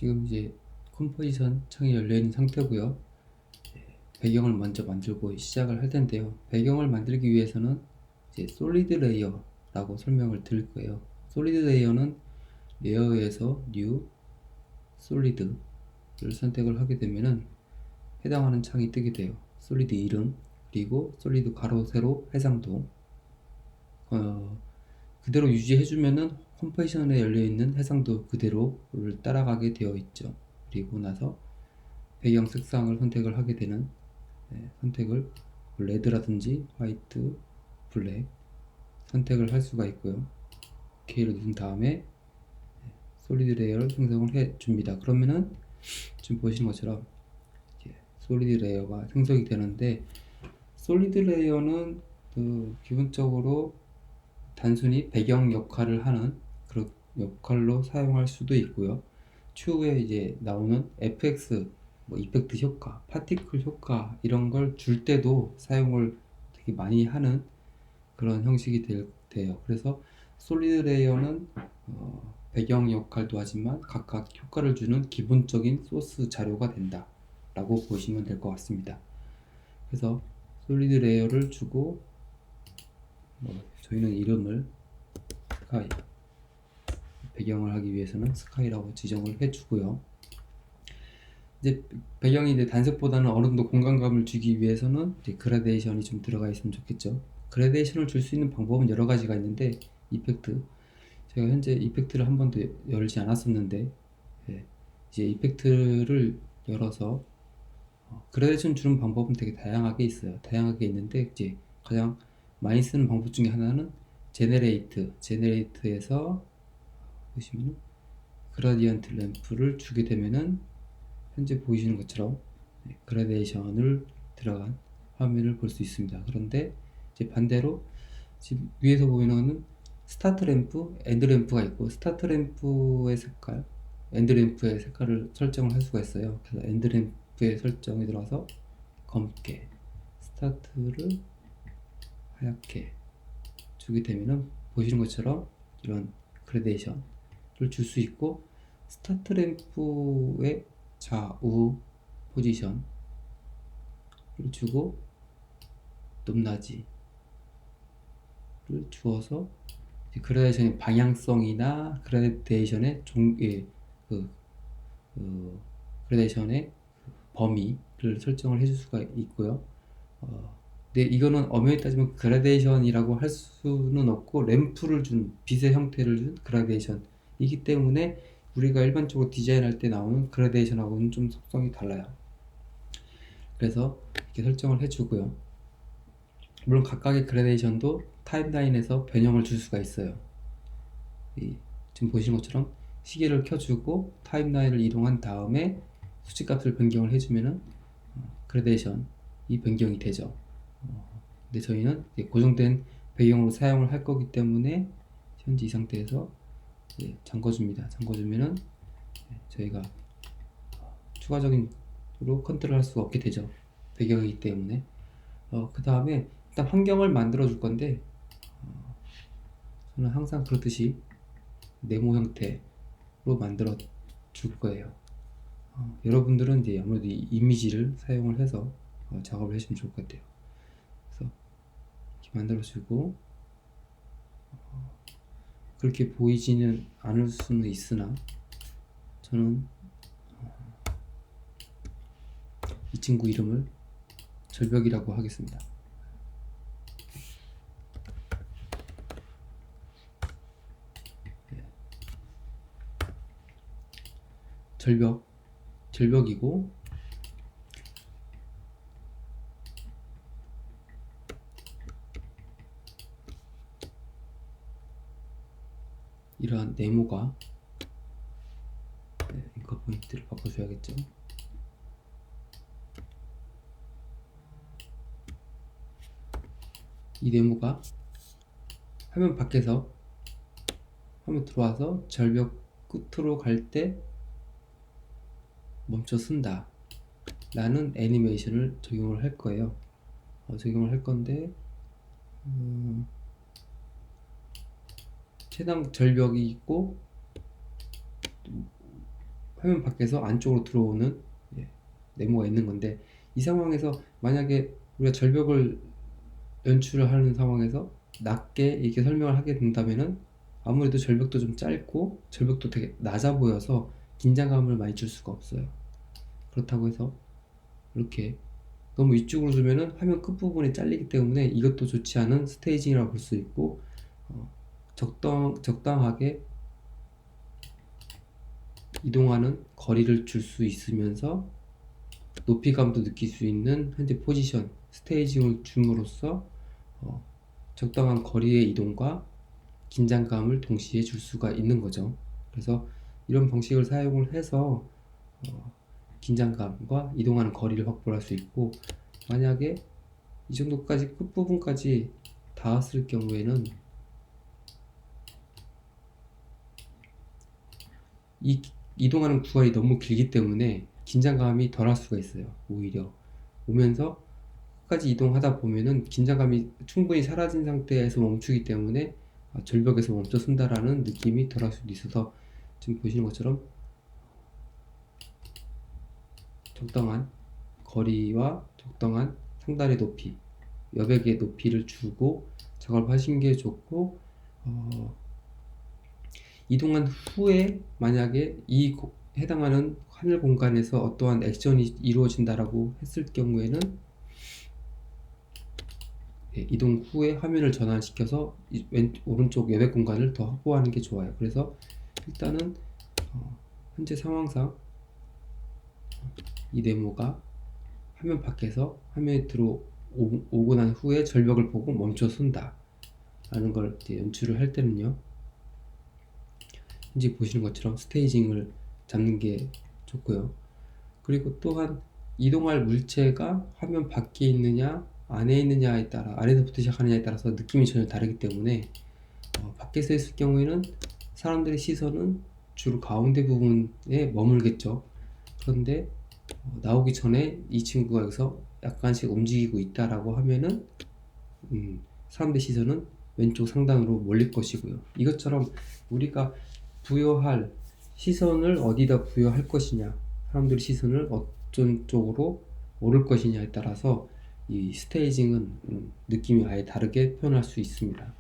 지금 이제 컴포지션 창이 열려 있는 상태고요. 배경을 먼저 만들고 시작을 할 텐데요. 배경을 만들기 위해서는 이제 솔리드 레이어라고 설명을 드릴 거예요. 솔리드 레이어는 레이어에서 뉴 솔리드를 선택을 하게 되면은 해당하는 창이 뜨게 돼요. 솔리드 이름, 그리고 솔리드 가로 세로 해상도 그대로 유지해주면은 컴포지션에 열려있는 해상도 그대로를 따라가게 되어 있죠. 그리고 나서 배경 색상을 선택을 하게 되는 선택을 레드라든지 화이트, 블랙 선택을 할 수가 있고요. OK를 누른 다음에 솔리드 레이어를 생성을 해 줍니다. 그러면은 지금 보시는 것처럼 솔리드 레이어가 생성이 되는데, 솔리드 레이어는 기본적으로 단순히 배경 역할을 하는 그런 역할로 사용할 수도 있고요. 추후에 이제 나오는 FX, 뭐 이펙트 효과, 파티클 효과 이런 걸 줄 때도 사용을 되게 많이 하는 그런 형식이 돼요. 그래서 솔리드 레이어는 배경 역할도 하지만 각각 효과를 주는 기본적인 소스 자료가 된다 라고 보시면 될 것 같습니다. 그래서 솔리드 레이어를 주고 저희는 이름을 스카이, 배경을 하기 위해서는 스카이라고 지정을 해주고요. 이제 배경이 이제 단색보다는 어느 정도 공간감을 주기 위해서는 이제 그라데이션이 좀 들어가 있으면 좋겠죠. 그라데이션을 줄 수 있는 방법은 여러 가지가 있는데, 이펙트, 제가 현재 이펙트를 한 번도 열지 않았었는데, 이제 이펙트를 열어서 그라데이션 주는 방법은 되게 다양하게 있어요. 다양하게 있는데 이제 가장 많이 쓰는 방법 중에 하나는 제네레이트에서 보시면 그라디언트 램프를 주게 되면은 현재 보이시는 것처럼 그라데이션을 들어간 화면을 볼 수 있습니다. 그런데 이제 반대로 지금 위에서 보이는 것은 스타트 램프, 엔드 램프가 있고, 스타트 램프의 색깔, 엔드 램프의 색깔을 설정을 할 수가 있어요. 그래서 엔드 램프의 설정에 들어가서 검게, 스타트를 하얗게 주게 되면은 보시는 것처럼 이런 그라데이션을 줄 수 있고, 스타트 램프의 좌우 포지션을 주고 높낮이를 주어서 그라데이션의 방향성이나 그라데이션의 그라데이션의 범위를 설정을 해줄 수가 있고요. 근데 이거는 엄연히 따지면 그라데이션이라고 할 수는 없고, 램프를 준, 빛의 형태를 준 그라데이션이기 때문에 우리가 일반적으로 디자인할 때 나오는 그라데이션하고는 좀 속성이 달라요. 그래서 이렇게 설정을 해주고요. 물론 각각의 그라데이션도 타임라인에서 변형을 줄 수가 있어요. 지금 보시는 것처럼 시계를 켜주고 타임라인을 이동한 다음에 수치값을 변경을 해주면은 그라데이션이 변경이 되죠. 근데 저희는 고정된 배경으로 사용을 할 거기 때문에 현재 이 상태에서 잠궈줍니다. 잠궈주면은 저희가 추가적으로 컨트롤 할 수가 없게 되죠. 배경이기 때문에. 그 다음에 일단 환경을 만들어 줄 건데, 저는 항상 그렇듯이 네모 형태로 만들어 줄 거예요. 여러분들은 이제 아무래도 이미지를 사용을 해서 작업을 해주면 좋을 것 같아요. 그래서 이렇게 만들어 주고, 그렇게 보이지는 않을 수는 있으나 저는 이 친구 이름을 절벽이라고 하겠습니다. 절벽이고, 이러한 네모가 앵커 포인트를 바꿔줘야겠죠. 이 네모가 화면 밖에서 화면 들어와서 절벽 끝으로 갈 때 멈춰 쓴다 라는 애니메이션을 적용을 할 거예요. 적용을 할 건데, 최단 절벽이 있고 화면 밖에서 안쪽으로 들어오는 네모가 있는 건데, 이 상황에서 만약에 우리가 절벽을 연출을 하는 상황에서 낮게 이렇게 설명을 하게 된다면은 아무래도 절벽도 좀 짧고 절벽도 되게 낮아 보여서 긴장감을 많이 줄 수가 없어요. 그렇다고 해서 이렇게 너무 위쪽으로 두면은 화면 끝부분이 잘리기 때문에 이것도 좋지 않은 스테이징이라고 볼 수 있고, 적당하게 이동하는 거리를 줄 수 있으면서 높이감도 느낄 수 있는 현재 포지션 스테이징을 줌으로써 적당한 거리의 이동과 긴장감을 동시에 줄 수가 있는 거죠. 그래서 이런 방식을 사용을 해서 긴장감과 이동하는 거리를 확보할 수 있고, 만약에 이 정도까지 끝부분까지 닿았을 경우에는 이 이동하는 구간이 너무 길기 때문에 긴장감이 덜할 수가 있어요. 오히려 오면서 끝까지 이동하다 보면은 긴장감이 충분히 사라진 상태에서 멈추기 때문에 절벽에서 멈춰 선다라는 느낌이 덜할 수도 있어서, 지금 보시는 것처럼 적당한 거리와 적당한 상단의 높이, 여백의 높이를 주고 작업하신 게 좋고, 이동한 후에 만약에 해당하는 하늘 공간에서 어떠한 액션이 이루어진다라고 했을 경우에는 이동 후에 화면을 전환시켜서 오른쪽 여백 공간을 더 확보하는 게 좋아요. 그래서 일단은 현재 상황상 이 네모가 화면 밖에서 화면에 들어오고 난 후에 절벽을 보고 멈춰 선다 라는 걸 이제 연출을 할 때는요, 현재 보시는 것처럼 스테이징을 잡는 게 좋고요. 그리고 또한 이동할 물체가 화면 밖에 있느냐 안에 있느냐에 따라, 안에서부터 시작하느냐에 따라서 느낌이 전혀 다르기 때문에 밖에서 했을 경우에는 사람들의 시선은 주로 가운데 부분에 머물겠죠. 그런데 나오기 전에 이 친구가 여기서 약간씩 움직이고 있다라고 하면은 사람들의 시선은 왼쪽 상단으로 몰릴 것이고요. 이것처럼 우리가 부여할 시선을 어디다 부여할 것이냐, 사람들의 시선을 어떤 쪽으로 옳을 것이냐에 따라서 이 스테이징은 느낌이 아예 다르게 표현할 수 있습니다.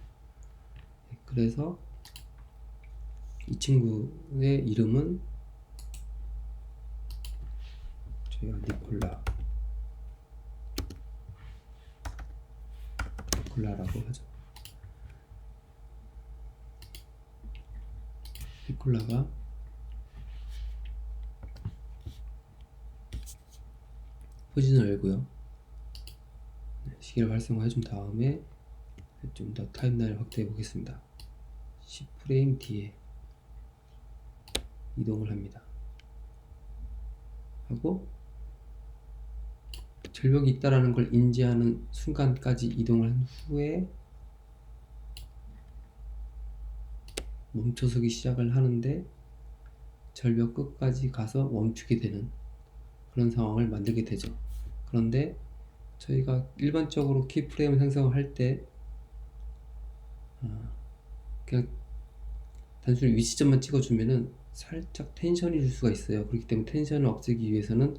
그래서 이 친구의 이름은 저희가 니콜라라고 하죠. 니콜라가 포지션을 열고요. 시계를 활성화해 준 다음에 좀 더 타임라인을 확대해 보겠습니다. 10프레임 뒤에 이동을 합니다. 하고 절벽이 있다라는 걸 인지하는 순간까지 이동을 한 후에 멈춰서기 시작을 하는데 절벽 끝까지 가서 멈추게 되는 그런 상황을 만들게 되죠. 그런데 저희가 일반적으로 키프레임 생성을 할 때 그냥 단순히 위치점만 찍어주면은 살짝 텐션이 줄 수가 있어요. 그렇기 때문에 텐션을 없애기 위해서는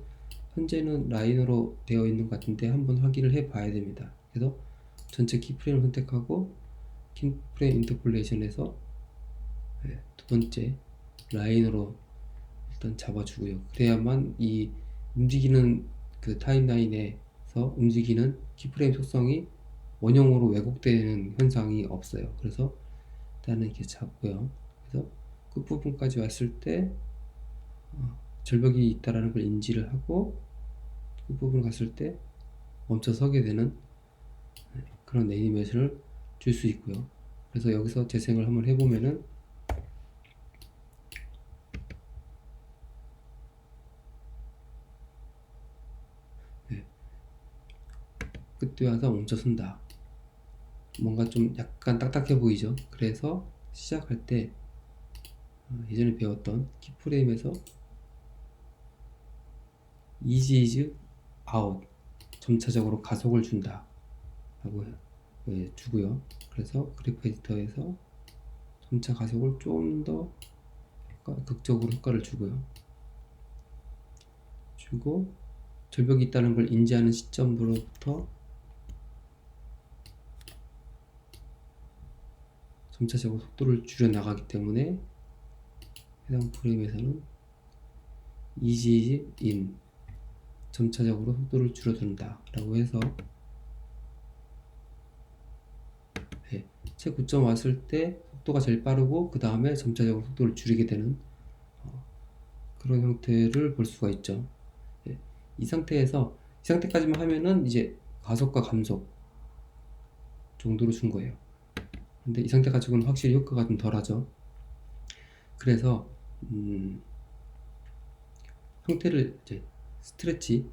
현재는 라인으로 되어 있는 것 같은데 한번 확인을 해 봐야 됩니다. 그래서 전체 키프레임을 선택하고 키프레임 인터폴레이션에서 두 번째 라인으로 일단 잡아주고요. 그래야만 이 움직이는 그 타임라인에서 움직이는 키프레임 속성이 원형으로 왜곡되는 현상이 없어요. 그래서 일단은 이렇게 잡고요. 그래서 끝부분까지 왔을 때 절벽이 있다라는 걸 인지를 하고 끝부분 갔을 때 멈춰 서게 되는 그런 애니메이션을 줄 수 있고요. 그래서 여기서 재생을 한번 해보면은 끝에 와서 멈춰 선다. 뭔가 좀 약간 딱딱해 보이죠? 그래서 시작할 때 예전에 배웠던 키프레임에서 easy is out, 점차적으로 가속을 준다 라고 주고요. 그래서 그래프 에디터에서 점차 가속을 좀 더 극적으로 효과를 주고요. 주고 절벽이 있다는 걸 인지하는 시점으로부터 점차적으로 속도를 줄여 나가기 때문에 해당 프레임에서는 ease in 점차적으로 속도를 줄여준다 라고 해서 최고점 왔을 때 속도가 제일 빠르고 그 다음에 점차적으로 속도를 줄이게 되는 그런 형태를 볼 수가 있죠. 이 상태까지만 하면은 이제 가속과 감속 정도로 준 거예요. 근데 이 상태 가지고는 확실히 효과가 좀 덜하죠. 그래서 형태를 이제 스트레치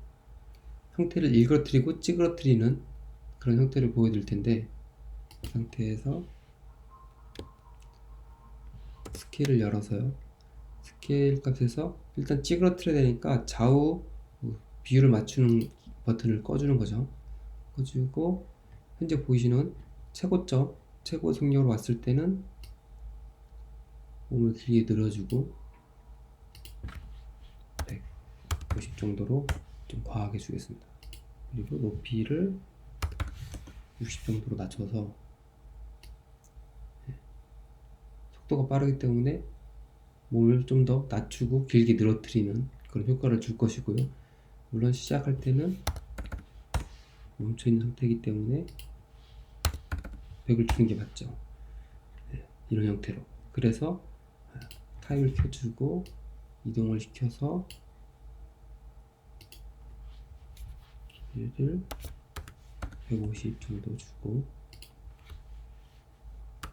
형태를 일그러뜨리고 찌그러뜨리는 그런 형태를 보여드릴 텐데, 이 상태에서 스케일을 열어서요. 스케일 값에서 일단 찌그러뜨려야 되니까 좌우 비율을 맞추는 버튼을 꺼주는 거죠. 꺼주고 현재 보이시는 최고점, 최고 속력으로 왔을 때는 몸을 길게 늘어주고 150 정도로 좀 과하게 주겠습니다. 그리고 높이를 60 정도로 낮춰서 속도가 빠르기 때문에 몸을 좀 더 낮추고 길게 늘어뜨리는 그런 효과를 줄 것이고요. 물론 시작할 때는 멈춰있는 상태이기 때문에 100을 주는 게 맞죠. 이런 형태로. 그래서 타임을 켜주고 이동을 시켜서 길이를 150 정도 주고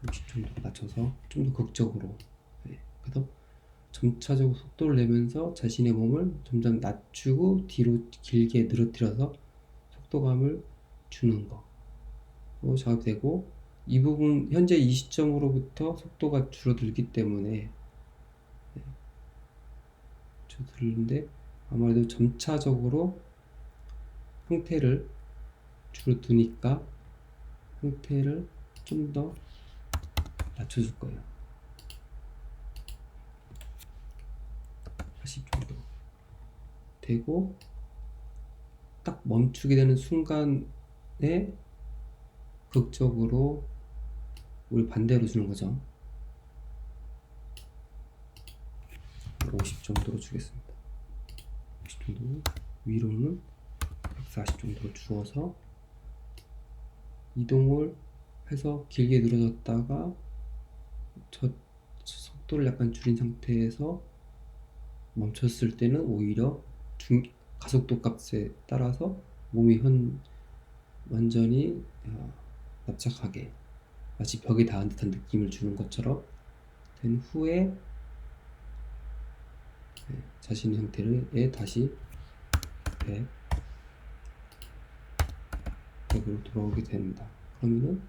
60 정도 낮춰서 좀 더 극적으로, 그래서 점차적으로 속도를 내면서 자신의 몸을 점점 낮추고 뒤로 길게 늘어뜨려서 속도감을 주는 거 작업되고, 이 부분 현재 이 시점으로부터 속도가 줄어들기 때문에 줄어드는데 아무래도 점차적으로 형태를 줄어드니까 형태를 좀 더 낮춰줄 거예요. 80 정도 되고 딱 멈추게 되는 순간에 극적으로 우리 반대로 주는 거죠. 50 정도로 주겠습니다. 50 정도, 위로는 140 정도로 주어서 이동을 해서 길게 늘어졌다가 저 속도를 약간 줄인 상태에서 멈췄을 때는 오히려 가속도 값에 따라서 몸이 완전히 납작하게 마치 벽에 닿은 듯한 느낌을 주는 것처럼 된 후에 자신의 형태를 다시 100으로 돌아오게 됩니다. 그러면은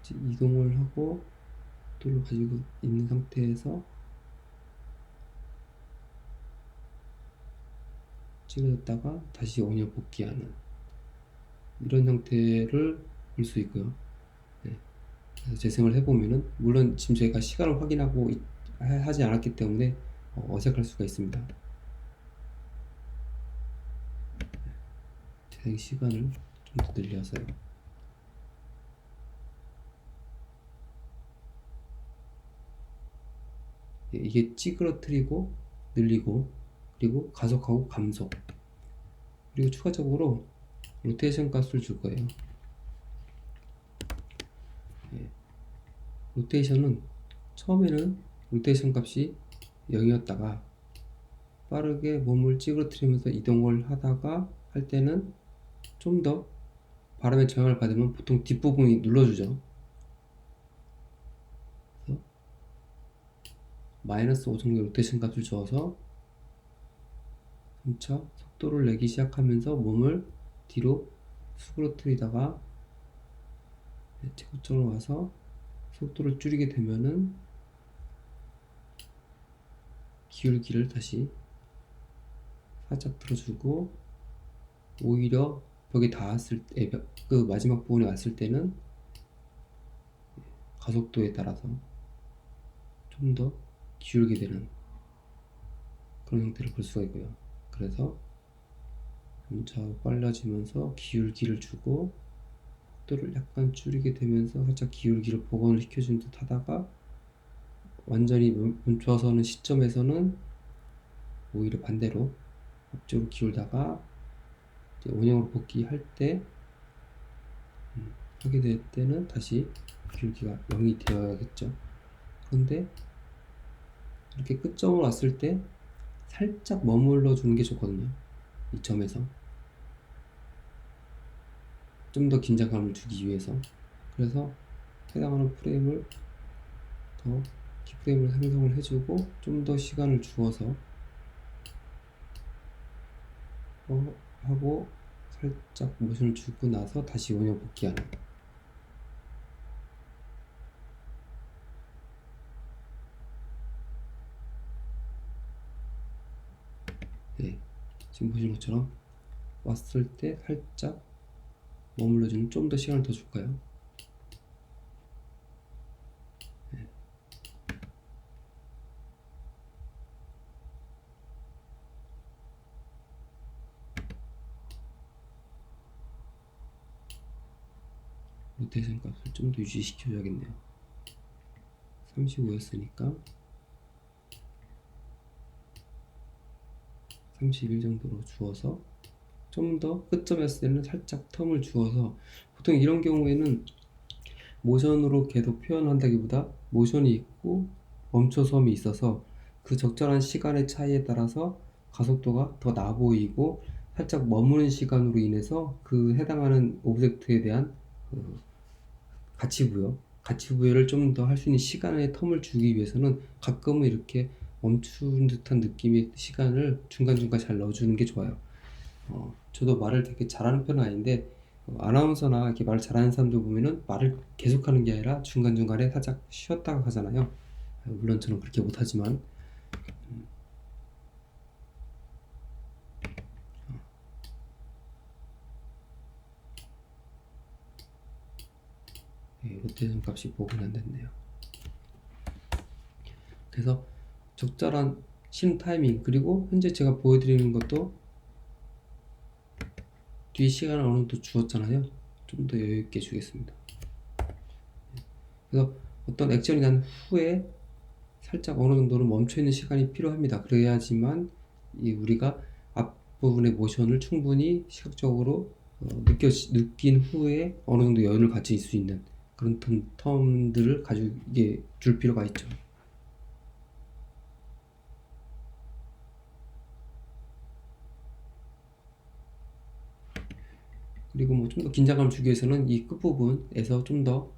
이제 이동을 하고 속도를 가지고 있는 상태에서 찍어졌다가 다시 원형 복귀하는 이런 형태를 볼 수 있고요. 그래서 재생을 해보면은, 물론 지금 저희가 시간을 확인하고 하지 않았기 때문에 어색할 수가 있습니다. 재생 시간을 좀 더 늘려서요. 이게 찌그러뜨리고 늘리고 그리고 가속하고 감속, 그리고 추가적으로 로테이션 값을 줄 거예요. 로테이션은 처음에는 로테이션 값이 0이었다가 빠르게 몸을 찌그러뜨리면서 이동을 하다가 할 때는 좀 더 바람의 영향을 받으면 보통 뒷부분이 눌러주죠. 그래서 마이너스 5 정도의 로테이션 값을 주어서 점차 속도를 내기 시작하면서 몸을 뒤로 수그러뜨리다가 최고점으로 와서 속도를 줄이게 되면은 기울기를 다시 살짝 들어주고, 오히려 벽에 닿았을 때, 그 마지막 부분에 왔을 때는 가속도에 따라서 좀 더 기울게 되는 그런 형태를 볼 수가 있고요. 그래서 점차 빨라지면서 기울기를 주고 속도를 약간 줄이게 되면서 살짝 기울기를 복원을 시켜준 듯 하다가 완전히 멈춰서는 시점에서는 오히려 반대로 앞쪽으로 기울다가 이제 원형으로 복귀할 때 하게 될 때는 다시 기울기가 0이 되어야겠죠. 그런데 이렇게 끝점을 왔을 때 살짝 머물러 주는 게 좋거든요. 이 점에서 좀 더 긴장감을 주기 위해서. 그래서 해당하는 프레임을 더 키프레임을 생성을 해주고 좀 더 시간을 주어서 하고 살짝 모션을 주고 나서 다시 원형 복귀하는. 네, 지금 보시는 것처럼 왔을 때 살짝 머물러주는, 좀 더 시간을 더 줄까요? 네. 로테이션 값을 좀 더 유지시켜줘야겠네요. 35였으니까 31 정도로 주어서 좀 더 끝점했을 때는 살짝 텀을 주어서, 보통 이런 경우에는 모션으로 계속 표현한다기보다 모션이 있고 멈춰섬이 있어서 그 적절한 시간의 차이에 따라서 가속도가 더 나 보이고 살짝 머무는 시간으로 인해서 그 해당하는 오브젝트에 대한 가치 부여를 좀 더 할 수 있는 시간의 텀을 주기 위해서는 가끔은 이렇게 멈춘 듯한 느낌의 시간을 중간중간 잘 넣어주는 게 좋아요. 저도 말을 되게 잘하는 편은 아닌데 아나운서나 이렇게 말 잘하는 사람들 보면은 말을 계속하는 게 아니라 중간중간에 살짝 쉬었다가 하잖아요. 물론 저는 그렇게 못하지만 로테이션 값이 복원이 안 됐네요. 그래서 적절한 쉬는 타이밍, 그리고 현재 제가 보여드리는 것도 뒤에 시간을 어느 정도 주었잖아요. 좀 더 여유 있게 주겠습니다. 그래서 어떤 액션이 난 후에 살짝 어느 정도는 멈춰 있는 시간이 필요합니다. 그래야지만 우리가 앞부분의 모션을 충분히 시각적으로 느낀 후에 어느 정도 여유를 가질 수 있는 그런 텀들을 가지게 줄 필요가 있죠. 그리고 뭐 좀 더 긴장감을 주기 위해서는 이 끝부분에서 좀 더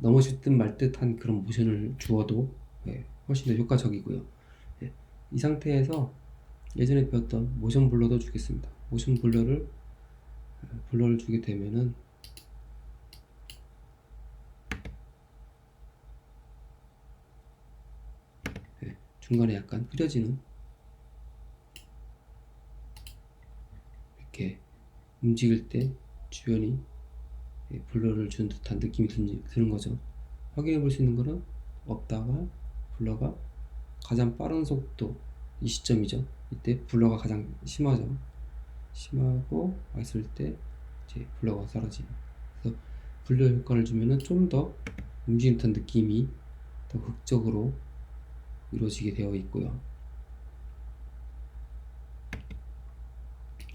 넘어질 듯 말 듯한 그런 모션을 주어도 훨씬 더 효과적이고요. 이 상태에서 예전에 배웠던 모션 블러도 주겠습니다. 모션 블러를 주게 되면은 중간에 약간 흐려지는, 이렇게 움직일 때 주변이 블러를 준 듯한 느낌이 드는 거죠. 확인해 볼 수 있는 거는 없다가 블러가 가장 빠른 속도, 이 시점이죠. 이때 블러가 가장 심하고 왔을 때 이제 블러가 사라지는. 그래서 블러 효과를 주면은 좀 더 움직이는 듯한 느낌이 더 극적으로 이루어지게 되어 있고요.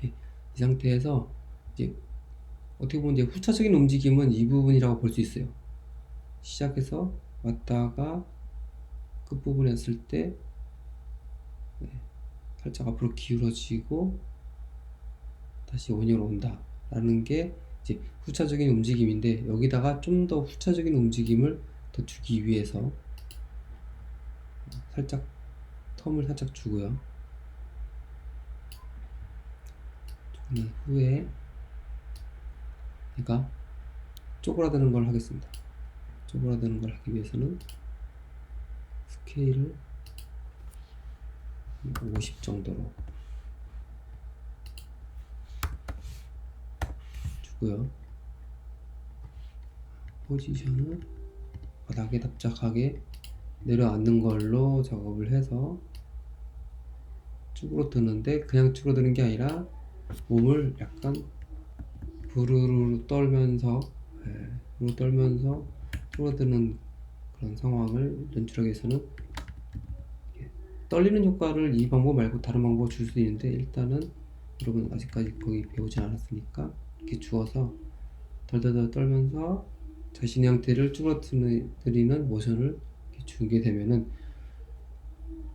이 상태에서 이제 어떻게 보면 이제 후차적인 움직임은 이 부분이라고 볼 수 있어요. 시작해서 왔다가 끝부분에 왔을 때 살짝 앞으로 기울어지고 다시 원형으로 온다 라는 게 이제 후차적인 움직임인데, 여기다가 좀 더 후차적인 움직임을 더 주기 위해서 살짝 텀을 살짝 주고요. 그 후에 얘가 쪼그라드는 걸 하겠습니다. 쪼그라드는 걸 하기 위해서는 스케일을 50 정도로 주고요. 포지션은 바닥에 납작하게 내려앉는 걸로 작업을 해서 쭈그러드는데 그냥 쭈그러드는 게 아니라 몸을 약간 부르르 떨면서 부르르 떨면서 쭈그러드는 그런 상황을 연출하기 위해서는 떨리는 효과를 이 방법 말고 다른 방법을 줄 수 있는데, 일단은 여러분 아직까지 거의 배우지 않았으니까 이렇게 주어서 덜덜덜 떨면서 자신의 형태를 쭈그러뜨리는 모션을 주게 되면은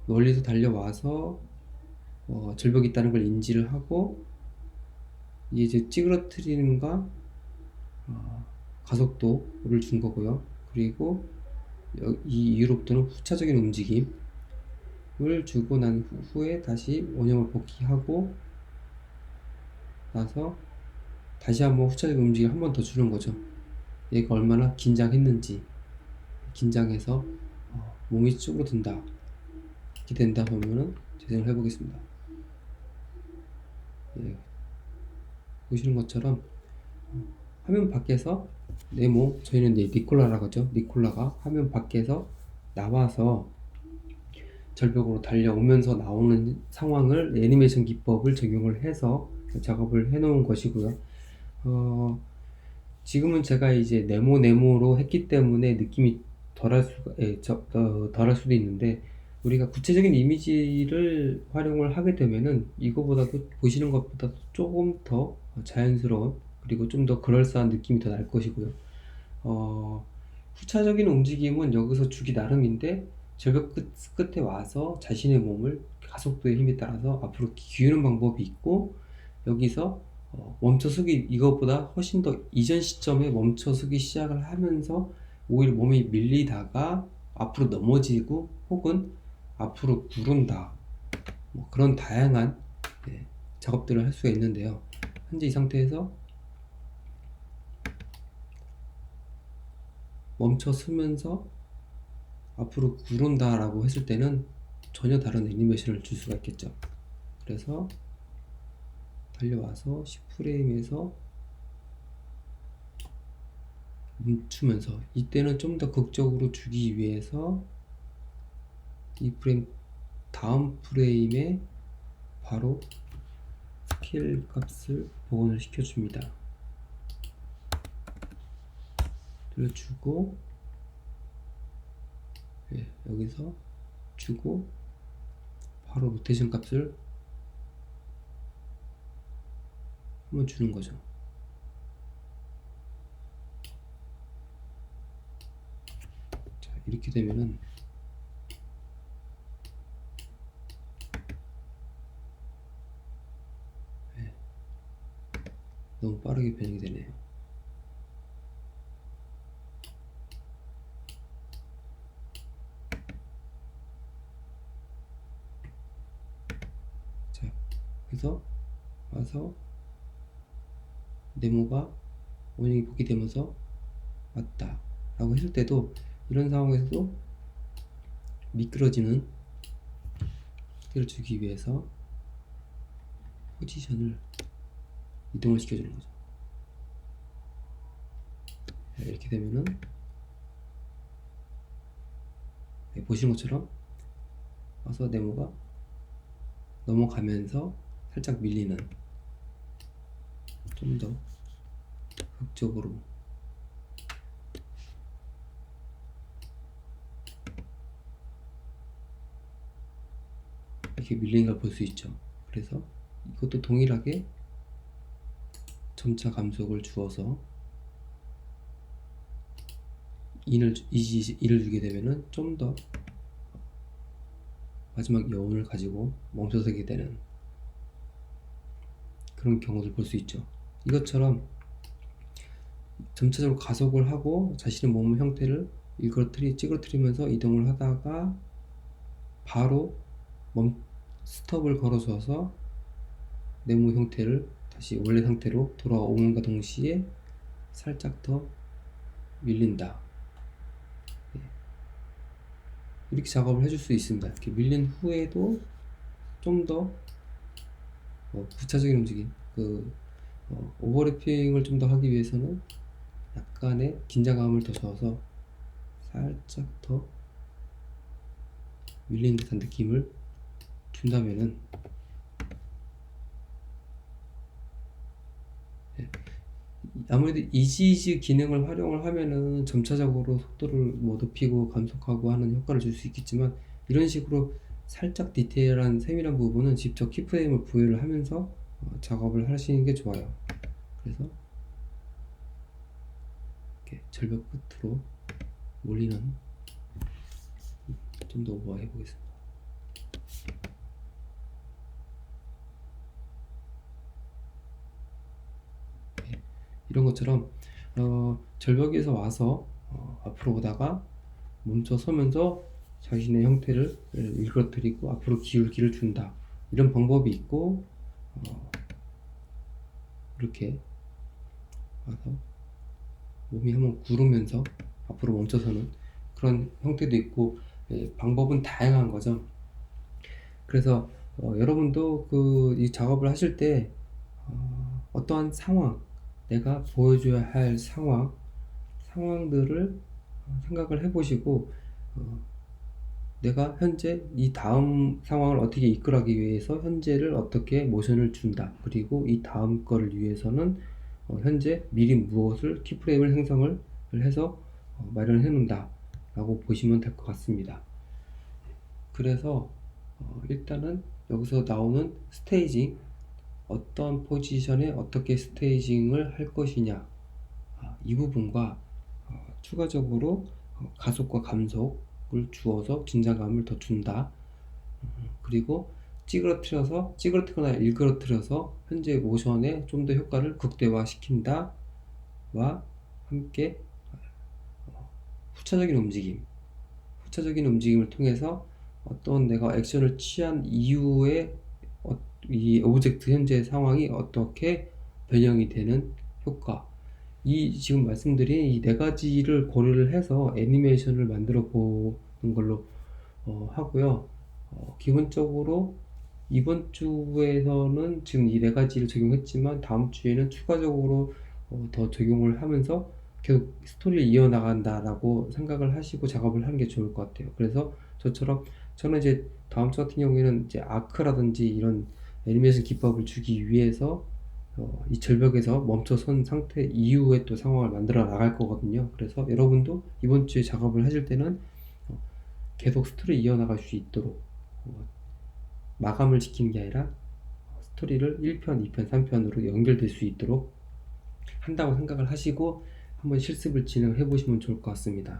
멀리서 달려와서 절벽이 있다는 걸 인지를 하고, 이제 찌그러뜨리는가 가속도를 준 거고요. 그리고 이 이후로부터는 후차적인 움직임을 주고 난 후에 다시 원형을 복귀하고 나서 다시 한번 후차적인 움직임을 한 번 더 주는 거죠. 얘가 얼마나 긴장했는지, 긴장해서 몸이 쭈그러든다, 이렇게 된다 보면은 재생을 해보겠습니다. 예, 보시는 것처럼 화면 밖에서 네모, 저희는 이제 니콜라라고 하죠. 니콜라가 화면 밖에서 나와서 절벽으로 달려오면서 나오는 상황을 애니메이션 기법을 적용을 해서 작업을 해 놓은 것이고요. 지금은 제가 이제 네모로 했기 때문에 느낌이 덜할 수도 있는데, 우리가 구체적인 이미지를 활용을 하게 되면은 이거보다도, 보시는 것보다 조금 더 자연스러운, 그리고 좀 더 그럴싸한 느낌이 더 날 것이고요. 후차적인 움직임은 여기서 주기 나름인데, 절벽 끝에 와서 자신의 몸을 가속도의 힘에 따라서 앞으로 기우는 방법이 있고, 여기서 멈춰서기, 이것보다 훨씬 더 이전 시점에 멈춰서기 시작을 하면서 오히려 몸이 밀리다가 앞으로 넘어지고 혹은 앞으로 구른다, 뭐 그런 다양한 작업들을 할 수가 있는데요. 현재 이 상태에서 멈춰 서면서 앞으로 구른다 라고 했을 때는 전혀 다른 애니메이션을 줄 수가 있겠죠. 그래서 달려와서 10프레임에서 멈추면서, 이때는 좀 더 극적으로 주기 위해서 이 프레임 다음 프레임에 바로 스케일 값을 복원을 시켜줍니다. 들려주고, 여기서 주고 바로 로테이션 값을 한번 주는 거죠. 자, 이렇게 되면은 너무 빠르게 변형이 되네요. 자, 그래서 와서 네모가 원형이 복귀되면서 왔다 라고 했을 때도, 이런 상황에서도 미끄러지는 형태를 주기 위해서 포지션을 이동을 시켜주는 거죠. 이렇게 되면은 보시는 것처럼 와서 네모가 넘어가면서 살짝 밀리는, 좀 더 극적으로 이렇게 밀리는 걸 볼 수 있죠. 그래서 이것도 동일하게 점차 감속을 주어서 인을 주게 되면은 좀 더 마지막 여운을 가지고 멈춰서게 되는 그런 경우를 볼 수 있죠. 이것처럼 점차적으로 가속을 하고 자신의 몸 형태를 찌그러뜨리면서 이동을 하다가 바로 스톱을 걸어줘서 네모 형태를 다시 원래 상태로 돌아오는가 동시에 살짝 더 밀린다, 이렇게 작업을 해줄 수 있습니다. 이렇게 밀린 후에도 좀 더 부차적인 움직임, 오버래핑을 좀 더 하기 위해서는 약간의 긴장감을 더 줘서 살짝 더 밀린 듯한 느낌을 준다면은 아무래도 이지이즈 기능을 활용을 하면은 점차적으로 속도를 뭐 높이고 감속하고 하는 효과를 줄 수 있겠지만, 이런 식으로 살짝 디테일한 세밀한 부분은 직접 키프레임을 부여를 하면서 작업을 하시는 게 좋아요. 그래서 이렇게 절벽 끝으로 몰리는 좀 더 오버해 보겠습니다. 이런 것처럼 절벽에서 와서 앞으로 오다가 멈춰 서면서 자신의 형태를 일그러뜨리고 앞으로 기울기를 준다, 이런 방법이 있고, 이렇게 와서 몸이 한번 구르면서 앞으로 멈춰서는 그런 형태도 있고, 방법은 다양한 거죠. 그래서 여러분도 이 작업을 하실 때 어떠한 상황, 내가 보여줘야 할 상황들을 생각을 해보시고, 내가 현재 이 다음 상황을 어떻게 이끌어가기 위해서 현재를 어떻게 모션을 준다, 그리고 이 다음 거를 위해서는 현재 미리 무엇을 키프레임을 생성을 해서 마련해 놓는다 라고 보시면 될 것 같습니다. 그래서 일단은 여기서 나오는 스테이징, 어떤 포지션에 어떻게 스테이징을 할 것이냐, 이 부분과 추가적으로 가속과 감속을 주어서 긴장감을 더 준다, 그리고 찌그러뜨거나 일그러뜨려서 현재 모션에 좀 더 효과를 극대화 시킨다 와 함께 후차적인 움직임을 통해서 어떤 내가 액션을 취한 이후에 이 오브젝트 현재 상황이 어떻게 변형이 되는 효과, 이 지금 말씀드린 이 네 가지를 고려를 해서 애니메이션을 만들어 보는 걸로 하고요. 기본적으로 이번 주에서는 지금 이 네 가지를 적용했지만, 다음 주에는 추가적으로 더 적용을 하면서 계속 스토리를 이어나간다라고 생각을 하시고 작업을 하는 게 좋을 것 같아요. 그래서 저는 이제 다음 주 같은 경우에는 이제 아크라든지 이런 애니메이션 기법을 주기 위해서 이 절벽에서 멈춰선 상태 이후에 또 상황을 만들어 나갈 거거든요. 그래서 여러분도 이번 주에 작업을 하실 때는 계속 스토리 이어나갈 수 있도록 마감을 지키는 게 아니라 스토리를 1편, 2편, 3편으로 연결될 수 있도록 한다고 생각을 하시고 한번 실습을 진행해 보시면 좋을 것 같습니다.